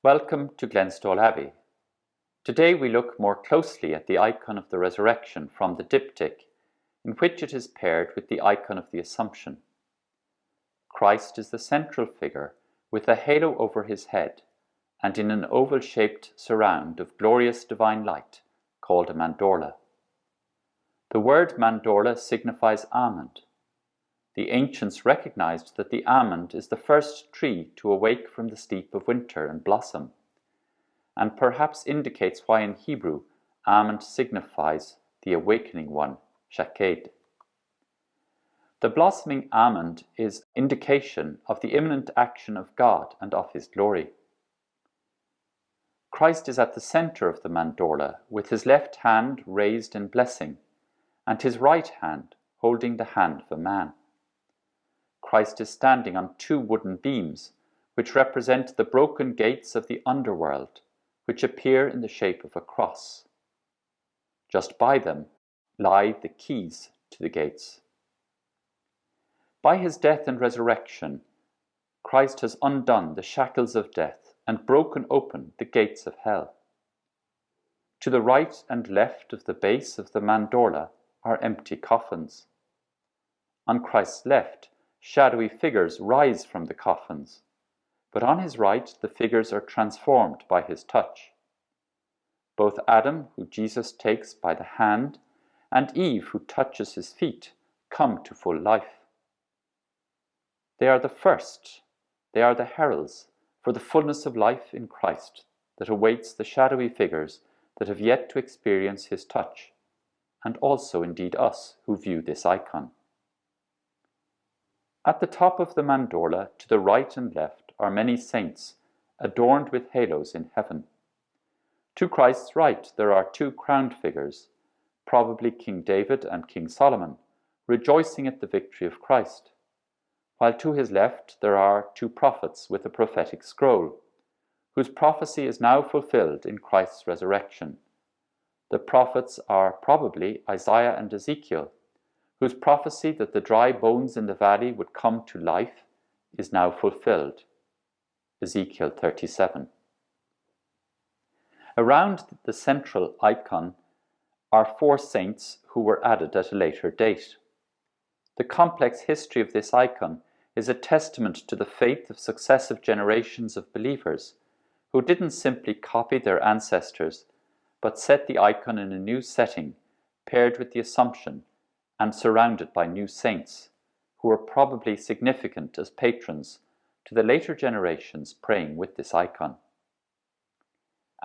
Welcome to Glenstal Abbey. Today we look more closely at the icon of the resurrection from the diptych, in which it is paired with the icon of the Assumption. Christ is the central figure with a halo over his head and in an oval-shaped surround of glorious divine light called a mandorla. The word mandorla signifies almond. The ancients recognized that the almond is the first tree to awake from the sleep of winter and blossom, and perhaps indicates why in Hebrew almond signifies the awakening one, shaked. The blossoming almond is indication of the imminent action of God and of his glory. Christ is at the center of the mandorla, with his left hand raised in blessing, and his right hand holding the hand of a man. Christ is standing on two wooden beams, which represent the broken gates of the underworld, which appear in the shape of a cross. Just by them lie the keys to the gates. By his death and resurrection, Christ has undone the shackles of death and broken open the gates of hell. To the right and left of the base of the mandorla are empty coffins. On Christ's left, shadowy figures rise from the coffins, but on his right the figures are transformed by his touch. Both Adam, who Jesus takes by the hand, and Eve, who touches his feet, come to full life. They are the first, they are the heralds for the fullness of life in Christ that awaits the shadowy figures that have yet to experience his touch, and also indeed us who view this icon. At the top of the mandorla, to the right and left, are many saints, adorned with halos in heaven. To Christ's right there are two crowned figures, probably King David and King Solomon, rejoicing at the victory of Christ, while to his left there are two prophets with a prophetic scroll, whose prophecy is now fulfilled in Christ's resurrection. The prophets are probably Isaiah and Ezekiel, whose prophecy that the dry bones in the valley would come to life is now fulfilled. Ezekiel 37. Around the central icon are four saints who were added at a later date. The complex history of this icon is a testament to the faith of successive generations of believers who didn't simply copy their ancestors, but set the icon in a new setting, paired with the Assumption, and surrounded by new saints, who were probably significant as patrons to the later generations praying with this icon.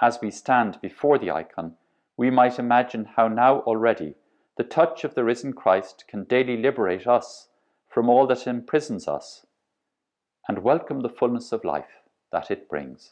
As we stand before the icon, we might imagine how now already the touch of the risen Christ can daily liberate us from all that imprisons us, and welcome the fullness of life that it brings.